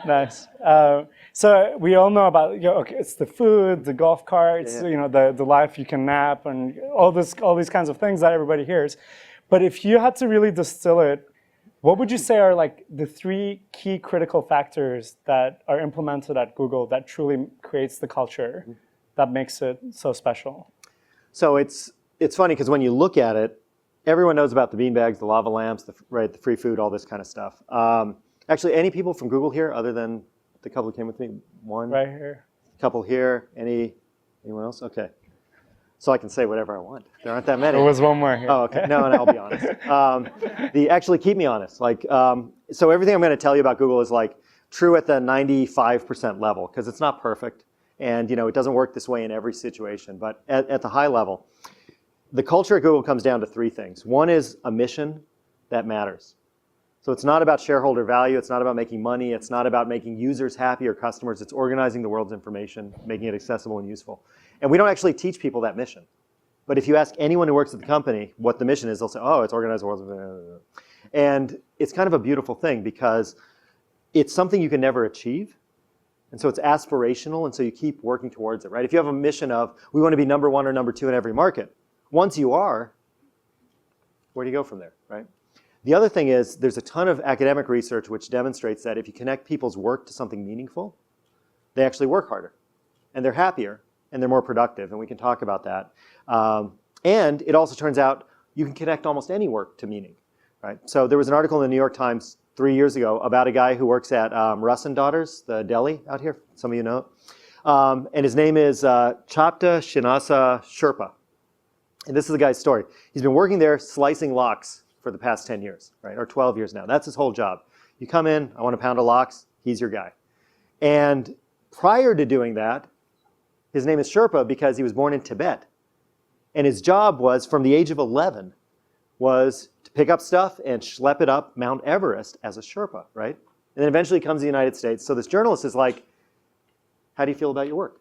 Nice. So we all know about, okay, it's the food, the golf carts, the life you can nap, and all these kinds of things that everybody hears. But if you had to really distill it, what would you say are like the 3 key critical factors that are implemented at Google that truly creates the culture that makes it so special? So it's funny because when you look at it, everyone knows about the beanbags, the lava lamps, the free food, all this kind of stuff. Actually, any people from Google here other than the couple who came with me? One? Right here. Couple here. Anyone else? Okay. So I can say whatever I want. There aren't that many. There was one more here. Oh, okay. No, I'll be honest. Actually, keep me honest. So everything I'm going to tell you about Google is true at the 95% level because it's not perfect, and it doesn't work this way in every situation. But at the high level, the culture at Google comes down to 3 things. One is a mission that matters. So it's not about shareholder value. It's not about making money. It's not about making users happy or customers. It's organizing the world's information, making it accessible and useful. And we don't actually teach people that mission. But if you ask anyone who works at the company what the mission is, they'll say, oh, it's organize the world's. And it's kind of a beautiful thing because it's something you can never achieve. And so it's aspirational, and so you keep working towards it, right? If you have a mission of, we want to be number 1 or number 2 in every market, once you are, where do you go from there, right? The other thing is there's a ton of academic research which demonstrates that if you connect people's work to something meaningful, they actually work harder, and they're happier, and they're more productive, and we can talk about that. And it also turns out you can connect almost any work to meaning, right? So there was an article in the New York Times 3 years ago about a guy who works at Russ & Daughters, the deli out here. Some of you know it. And his name is Chapta Shinasa Sherpa. And this is the guy's story. He's been working there slicing lox for the past 10 years, right? Or 12 years now. That's his whole job. You come in, I want a pound of lox, he's your guy. And prior to doing that, his name is Sherpa because he was born in Tibet. And his job was, from the age of 11, was to pick up stuff and schlep it up Mount Everest as a Sherpa, right? And then eventually comes to the United States. So this journalist is like, how do you feel about your work?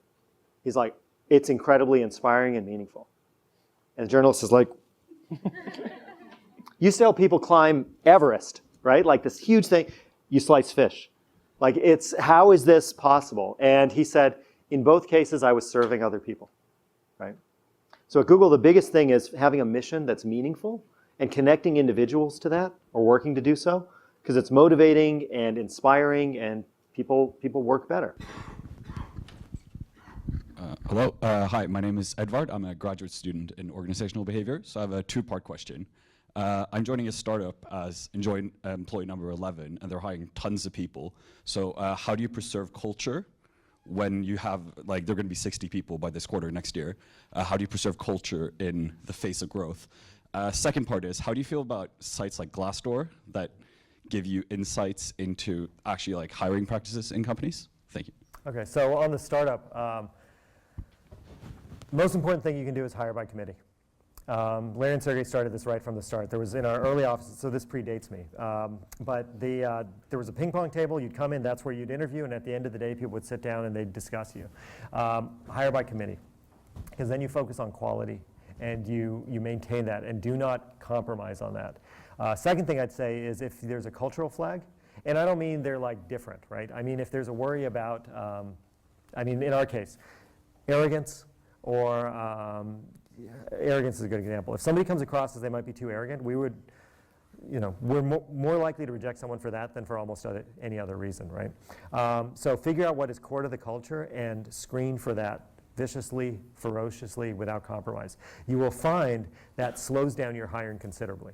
He's like, it's incredibly inspiring and meaningful. And the journalist is like, you still people climb Everest, right? Like this huge thing, you slice fish. Like how is this possible? And he said, in both cases, I was serving other people, right? So at Google, the biggest thing is having a mission that's meaningful and connecting individuals to that or working to do so because it's motivating and inspiring and people work better. Hello. Hi, my name is Edvard. I'm a graduate student in organizational behavior. So I have a 2-part question. I'm joining a startup as employee number 11, and they're hiring tons of people. So how do you preserve culture when you have, they're going to be 60 people by this quarter next year? How do you preserve culture in the face of growth? Second part is, how do you feel about sites like Glassdoor that give you insights into actually hiring practices in companies? Thank you. Okay, so on the startup, most important thing you can do is hire by committee. Larry and Sergey started this right from the start. There was in our early offices, so this predates me, but there was a ping pong table. You'd come in, that's where you'd interview, and at the end of the day, people would sit down and they'd discuss you. Hire by committee, because then you focus on quality and you maintain that and do not compromise on that. Second thing I'd say is if there's a cultural flag, and I don't mean they're different, right? I mean if there's a worry about, in our case, arrogance or arrogance is a good example. If somebody comes across as they might be too arrogant, we're more likely to reject someone for that than for almost any other reason, right? So figure out what is core to the culture and screen for that viciously, ferociously, without compromise. You will find that slows down your hiring considerably.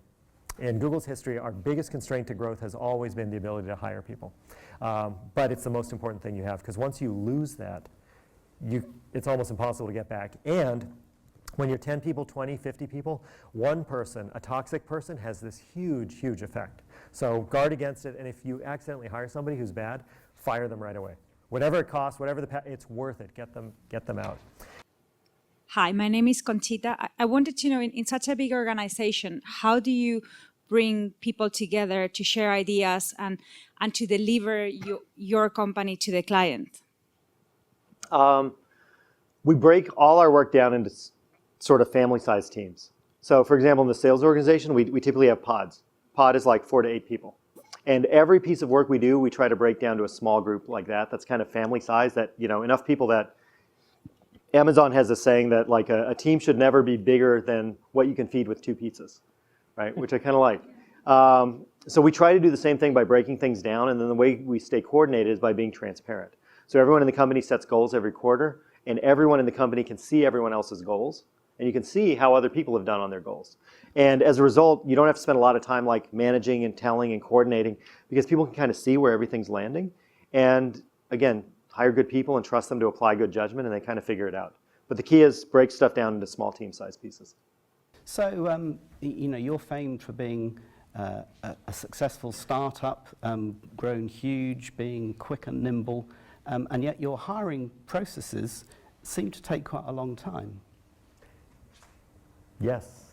In Google's history, our biggest constraint to growth has always been the ability to hire people. But it's the most important thing you have, because once you lose that, it's almost impossible to get back. And when you're 10 people, 20, 50 people, one person, a toxic person, has this huge, huge effect. So guard against it, and if you accidentally hire somebody who's bad, fire them right away. Whatever it costs, it's worth it. Get them out. Hi, my name is Conchita. I wanted to know, in such a big organization, how do you bring people together to share ideas and to deliver your company to the client? We break all our work down into sort of family-sized teams. So for example, in the sales organization, we typically have pods. Pod is like 4 to 8 people. And every piece of work we do, we try to break down to a small group like that. That's kind of family size, that, you know, enough people that Amazon has a saying that like a team should never be bigger than what you can feed with 2 pizzas, right? Which I kind of like. So we try to do the same thing by breaking things down, and then the way we stay coordinated is by being transparent. So everyone in the company sets goals every quarter, and everyone in the company can see everyone else's goals, and you can see how other people have done on their goals. And as a result, you don't have to spend a lot of time like managing and telling and coordinating, because people can kind of see where everything's landing. And again, hire good people and trust them to apply good judgment, and they kind of figure it out. But the key is break stuff down into small team-sized pieces. So, you know, you're famed for being a successful startup, grown huge, being quick and nimble, and yet your hiring processes seem to take quite a long time. Yes.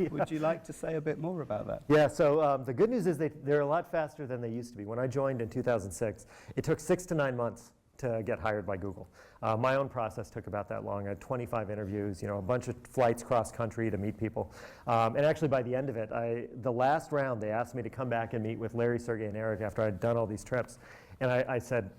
Would you like to say a bit more about that? Yeah, so the good news is they're a lot faster than they used to be. When I joined in 2006, it took 6 to 9 months to get hired by Google. My own process took about that long. I had 25 interviews, you know, a bunch of flights cross country to meet people. And actually by the end of it, the last round, they asked me to come back and meet with Larry, Sergey, and Eric after I'd done all these trips. And I said,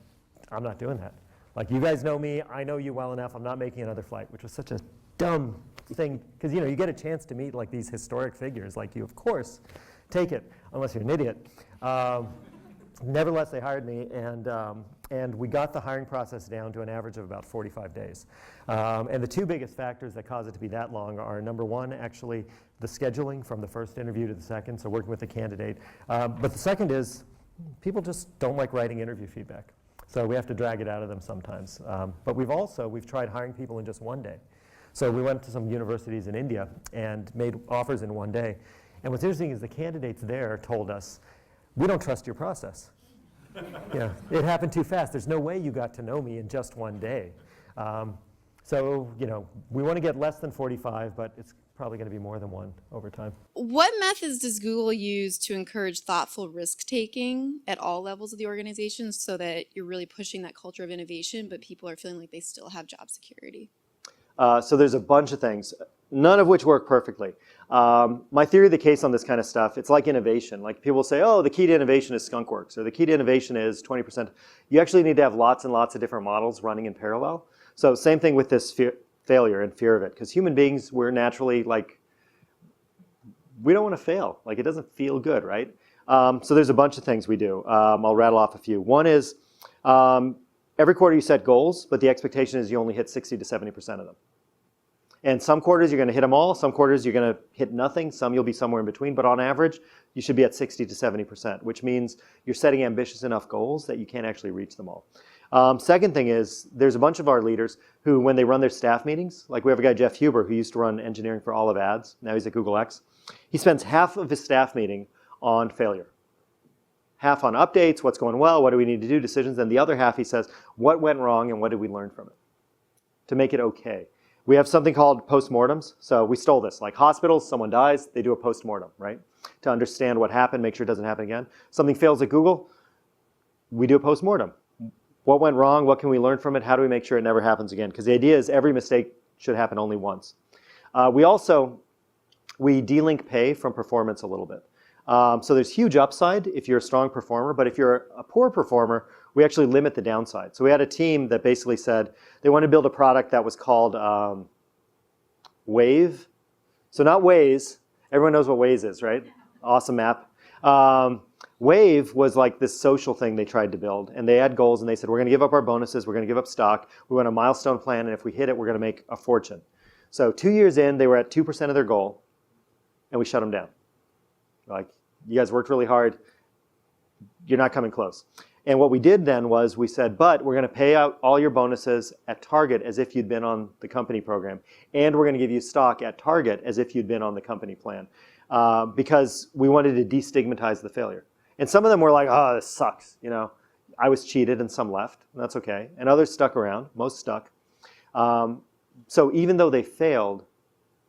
I'm not doing that. Like, you guys know me, I know you well enough, I'm not making another flight, which was such a dumb thing, because, you know, you get a chance to meet like these historic figures like you, of course, take it, unless you're an idiot. Nevertheless, they hired me, and we got the hiring process down to an average of about 45 days. And the 2 biggest factors that cause it to be that long are, number 1, actually the scheduling from the first interview to the second, so working with the candidate. But the second is people just don't like writing interview feedback. So we have to drag it out of them sometimes. But we've tried hiring people in just 1 day. So we went to some universities in India and made offers in 1 day. And what's interesting is the candidates there told us, we don't trust your process. Yeah, it happened too fast. There's no way you got to know me in just 1 day. So, you know, we want to get less than 45, but it's probably going to be more than 1 over time. What methods does Google use to encourage thoughtful risk-taking at all levels of the organization so that you're really pushing that culture of innovation, but people are feeling like they still have job security? So there's a bunch of things, none of which work perfectly. My theory of the case on this kind of stuff, it's like innovation. Like, people say, oh, the key to innovation is skunkworks, or the key to innovation is 20%. You actually need to have lots and lots of different models running in parallel. So same thing with this failure and fear of it, because human beings, we're naturally like, we don't want to fail. Like, it doesn't feel good, right? So there's a bunch of things we do. I'll rattle off a few. One is, every quarter you set goals, but the expectation is you only hit 60 to 70% of them. And some quarters you're going to hit them all, some quarters you're going to hit nothing, some you'll be somewhere in between, but on average you should be at 60 to 70%, which means you're setting ambitious enough goals that you can't actually reach them all. Second thing is, there's a bunch of our leaders who, when they run their staff meetings, like we have a guy, Jeff Huber, who used to run engineering for Olive Ads, now he's at Google X, he spends half of his staff meeting on failure. Half on updates, what's going well, what do we need to do, decisions, and the other half he says, what went wrong and what did we learn from it to make it okay. We have something called postmortems. So we stole this. Like hospitals, someone dies, they do a postmortem, right? To understand what happened, make sure it doesn't happen again. Something fails at Google, we do a postmortem. What went wrong? What can we learn from it? How do we make sure it never happens again? Because the idea is every mistake should happen only once. We de-link pay from performance a little bit. So there's huge upside if you're a strong performer, but if you're a poor performer, we actually limit the downside. So we had a team that basically said they wanted to build a product that was called Wave. So not Waze. Everyone knows what Waze is, right? Awesome map. Wave was like this social thing they tried to build, and they had goals, and they said, we're going to give up our bonuses, we're going to give up stock, we want a milestone plan, and if we hit it, we're going to make a fortune. So 2 years in, they were at 2% of their goal, and we shut them down. Like, you guys worked really hard, you're not coming close. And what we did then was we said, but we're going to pay out all your bonuses at target as if you'd been on the company program. And we're going to give you stock at target as if you'd been on the company plan. Because we wanted to destigmatize the failure. And some of them were like, oh, this sucks. You know, I was cheated and some left. And that's okay. And others stuck around. Most stuck. So even though they failed,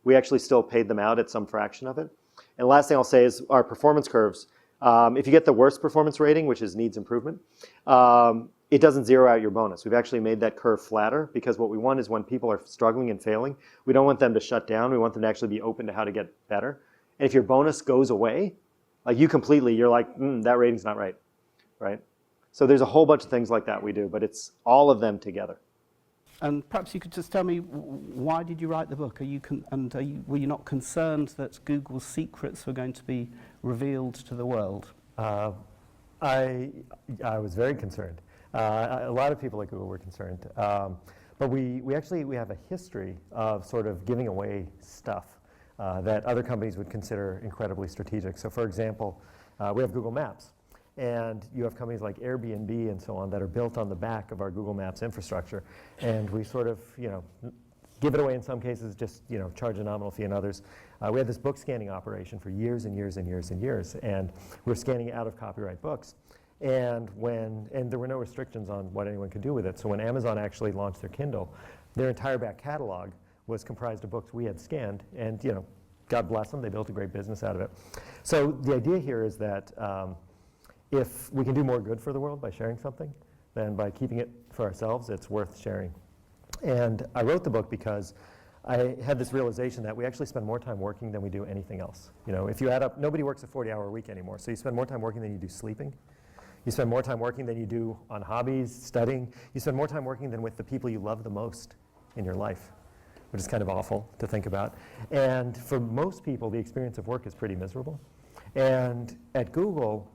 we actually still paid them out at some fraction of it. And the last thing I'll say is our performance curves. If you get the worst performance rating, which is needs improvement, it doesn't zero out your bonus. We've actually made that curve flatter because what we want is when people are struggling and failing, we don't want them to shut down. We want them to actually be open to how to get better. And if your bonus goes away, Like you completely, you're like, that rating's not right, right? So there's a whole bunch of things like that we do, but it's all of them together. And perhaps you could just tell me, why did you write the book? Were you not concerned that Google's secrets were going to be revealed to the world? I was very concerned. A lot of people at Google were concerned. But we have a history of sort of giving away stuff that other companies would consider incredibly strategic. So for example, we have Google Maps. And you have companies like Airbnb and so on that are built on the back of our Google Maps infrastructure. And we sort of, give it away in some cases, just, charge a nominal fee in others. We had this book scanning operation for years and years and years and years. And we were scanning out of copyright books. And there were no restrictions on what anyone could do with it. So when Amazon actually launched their Kindle, their entire back catalog was comprised of books we had scanned. And, God bless them, they built a great business out of it. So the idea here is that if we can do more good for the world by sharing something than by keeping it for ourselves, it's worth sharing. And I wrote the book because I had this realization that we actually spend more time working than we do anything else. If you add up, nobody works a 40-hour week anymore, so you spend more time working than you do sleeping. You spend more time working than you do on hobbies, studying. You spend more time working than with the people you love the most in your life, which is kind of awful to think about. And for most people, the experience of work is pretty miserable. And at Google,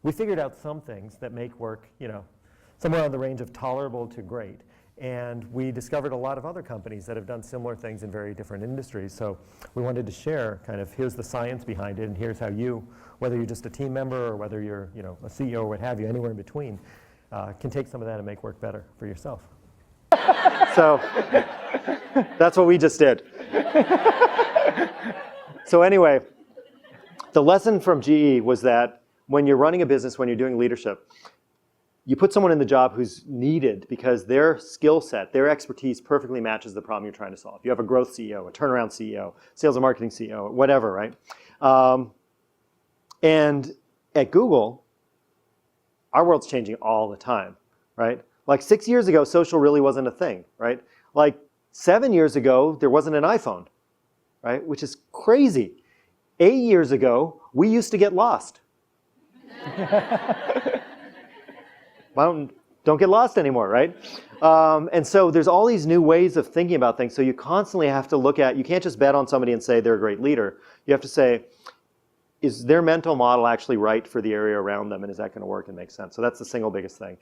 we figured out some things that make work, somewhere on the range of tolerable to great. And we discovered a lot of other companies that have done similar things in very different industries. So we wanted to share kind of, here's the science behind it, and here's how you, whether you're just a team member or whether you're, a CEO or what have you, anywhere in between, can take some of that and make work better for yourself. So that's what we just did. So anyway, the lesson from GE was that when you're running a business, when you're doing leadership, you put someone in the job who's needed because their skill set, their expertise perfectly matches the problem you're trying to solve. You have a growth CEO, a turnaround CEO, sales and marketing CEO, whatever, right? And at Google, our world's changing all the time, right? Like 6 years ago, social really wasn't a thing, right? Like 7 years ago, there wasn't an iPhone, right? Which is crazy. 8 years ago, we used to get lost. Well, don't get lost anymore, right? And so there's all these new ways of thinking about things. So you constantly have to look at, you can't just bet on somebody and say they're a great leader. You have to say, is their mental model actually right for the area around them, and is that going to work and make sense? So that's the single biggest thing.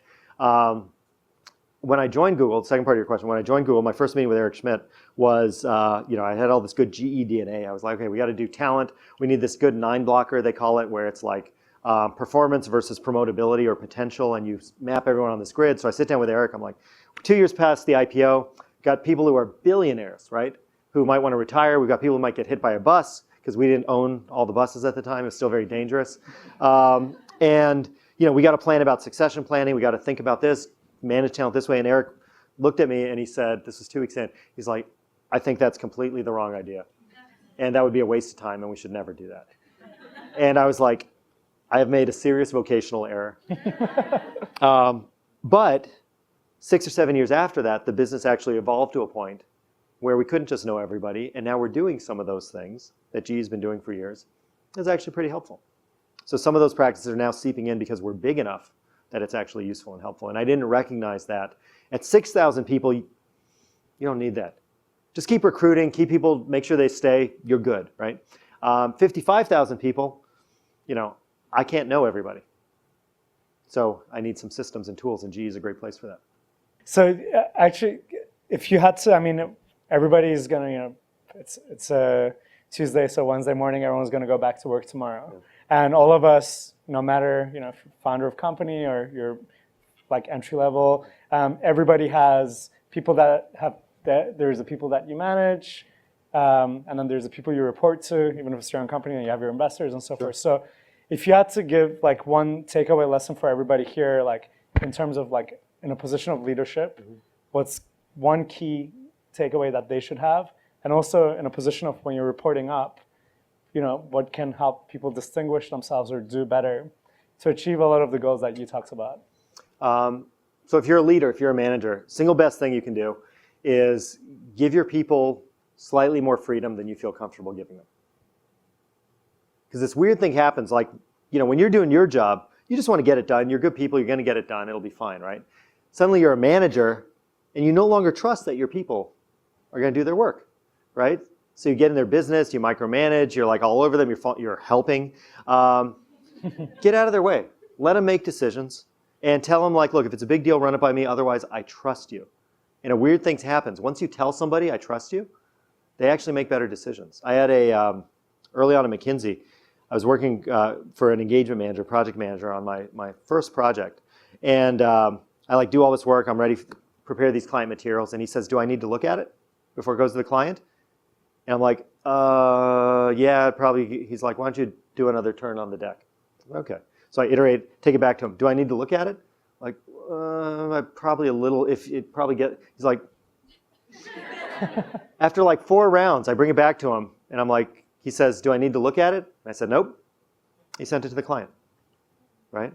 When I joined Google, the second part of your question, when I joined Google, my first meeting with Eric Schmidt was, I had all this good GE DNA. I was like, okay, we got to do talent. We need this good 9 blocker, they call it, where it's like performance versus promotability or potential, and you map everyone on this grid. So I sit down with Eric. I'm like, 2 years past the IPO, got people who are billionaires, right, who might want to retire. We've got people who might get hit by a bus because we didn't own all the buses at the time. It was still very dangerous. And we got to plan about succession planning. We got to think about this, manage talent this way. And Eric looked at me and he said, this was 2 weeks in, he's like, I think that's completely the wrong idea. And that would be a waste of time and we should never do that. And I was like, I have made a serious vocational error. But 6 or 7 years after that, the business actually evolved to a point where we couldn't just know everybody. And now we're doing some of those things that GE's been doing for years. It's actually pretty helpful. So some of those practices are now seeping in because we're big enough that it's actually useful and helpful. And I didn't recognize that. At 6,000 people, you don't need that. Just keep recruiting, keep people, make sure they stay, you're good, right? 55,000 people, I can't know everybody. So I need some systems and tools, and GE is a great place for that. So actually, if you had to, everybody's going to, it's a Tuesday, so Wednesday morning, everyone's going to go back to work tomorrow. Yeah. And all of us, no matter, if you're founder of company or you're like entry level, everybody has people that have, there's the people that you manage, and then there's the people you report to, even if it's your own company, and you have your investors and so forth. So if you had to give like one takeaway lesson for everybody here, like in terms of like in a position of leadership, what's one key takeaway that they should have? And also in a position of when you're reporting up, what can help people distinguish themselves or do better to achieve a lot of the goals that you talked about? So if you're a leader, if you're a manager, single best thing you can do is give your people slightly more freedom than you feel comfortable giving them. Because this weird thing happens, like, when you're doing your job, you just want to get it done. You're good people. You're going to get it done. It'll be fine, right? Suddenly you're a manager, and you no longer trust that your people are going to do their work, right? So you get in their business, you micromanage, you're like all over them, you're helping. Get out of their way. Let them make decisions, and tell them, like, look, if it's a big deal, run it by me. Otherwise, I trust you. And a weird thing happens. Once you tell somebody, I trust you, they actually make better decisions. I had early on at McKinsey, I was working for an engagement manager, project manager on my first project. And I like do all this work. I'm ready to prepare these client materials. And he says, do I need to look at it before it goes to the client? And I'm like, yeah, probably. He's like, why don't you do another turn on the deck? Okay. So I iterate, take it back to him. Do I need to look at it? Like, probably a little, if it probably he's like, after like 4 rounds, I bring it back to him. And I'm like, he says, do I need to look at it? And I said, nope. He sent it to the client, right?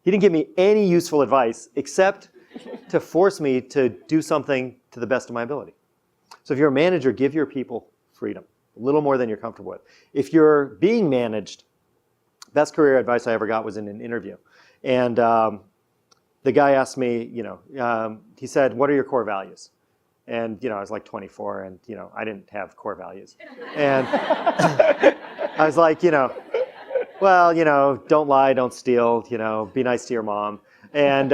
He didn't give me any useful advice except to force me to do something to the best of my ability. So if you're a manager, give your people freedom, a little more than you're comfortable with. If you're being managed, best career advice I ever got was in an interview. And the guy asked me, he said, what are your core values? And, I was like 24 and, I didn't have core values. And I was like, well, don't lie, don't steal, be nice to your mom. And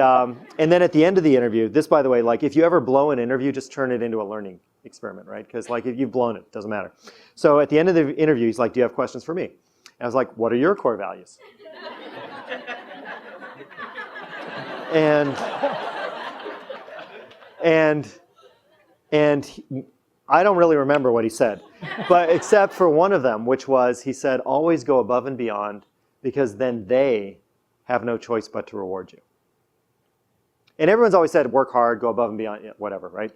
then at the end of the interview, this, by the way, like if you ever blow an interview, just turn it into a learning experiment, right? Because like if you've blown it, it doesn't matter. So at the end of the interview, he's like, do you have questions for me? And I was like, what are your core values? And I don't really remember what he said, but except for one of them, which was, he said, always go above and beyond, because then they have no choice but to reward you. And everyone's always said, work hard, go above and beyond, whatever, right?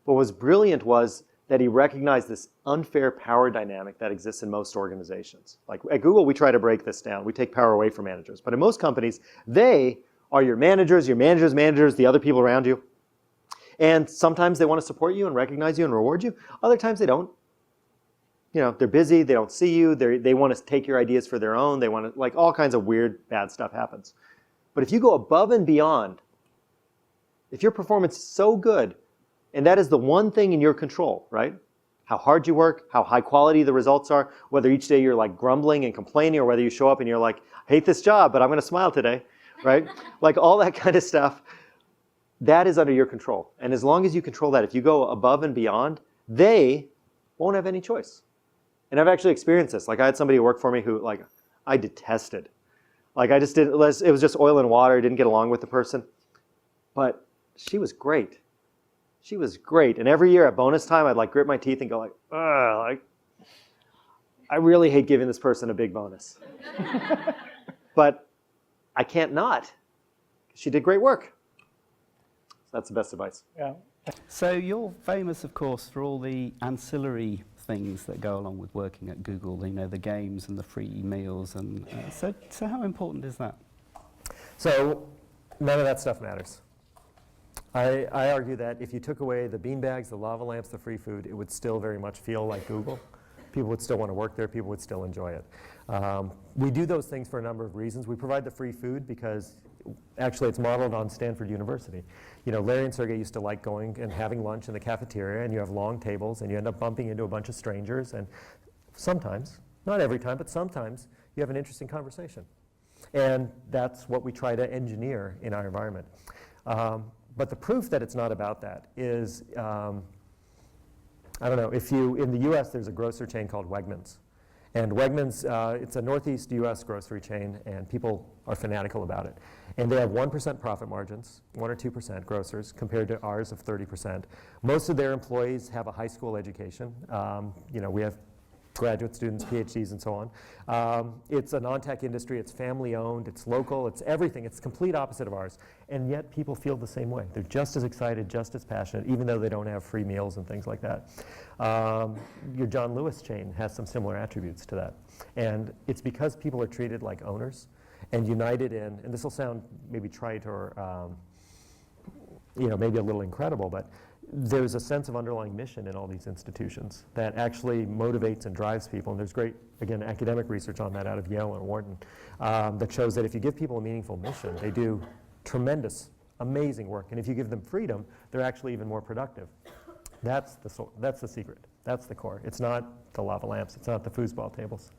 But what was brilliant was that he recognized this unfair power dynamic that exists in most organizations. Like at Google, we try to break this down. We take power away from managers. But in most companies, they are your managers, the other people around you. And sometimes they want to support you and recognize you and reward you. Other times they don't. They're busy, they don't see you, they want to take your ideas for their own, they want to, like all kinds of weird, bad stuff happens. But if you go above and beyond, if your performance is so good, and that is the one thing in your control, right? How hard you work, how high quality the results are, whether each day you're like grumbling and complaining, or whether you show up and you're like, I hate this job, but I'm going to smile today, right? Like all that kind of stuff. That is under your control. And as long as you control that, if you go above and beyond, they won't have any choice. And I've actually experienced this. Like I had somebody who worked for me who like I detested. Like it was just oil and water. I didn't get along with the person. But she was great. She was great. And every year at bonus time, I'd like grit my teeth and go like, ugh, I really hate giving this person a big bonus. But I can't not. She did great work. That's the best advice. Yeah. So you're famous, of course, for all the ancillary things that go along with working at Google, the games and the free meals. And so how important is that? So none of that stuff matters. I argue that if you took away the beanbags, the lava lamps, the free food, it would still very much feel like Google. People would still want to work there. People would still enjoy it. We do those things for a number of reasons. We provide the free food because actually it's modeled on Stanford University. Larry and Sergey used to like going and having lunch in the cafeteria, and you have long tables, and you end up bumping into a bunch of strangers, and sometimes, not every time, but sometimes, you have an interesting conversation. And that's what we try to engineer in our environment. But the proof that it's not about that is, I don't know, in the US, there's a grocery chain called Wegmans. And Wegmans, it's a Northeast US grocery chain, and people are fanatical about it. And they have 1% profit margins, 1 or 2% grocers, compared to ours of 30%. Most of their employees have a high school education. We have graduate students, PhDs, and so on. It's a non-tech industry, it's family owned, it's local, it's everything. It's the complete opposite of ours. And yet people feel the same way. They're just as excited, just as passionate, even though they don't have free meals and things like that. Your John Lewis chain has some similar attributes to that. And it's because people are treated like owners and united in, and this will sound maybe trite or maybe a little incredible, but there's a sense of underlying mission in all these institutions that actually motivates and drives people. And there's great, again, academic research on that out of Yale and Wharton that shows that if you give people a meaningful mission, they do tremendous, amazing work. And if you give them freedom, they're actually even more productive. That's the secret. That's the core. It's not the lava lamps. It's not the foosball tables.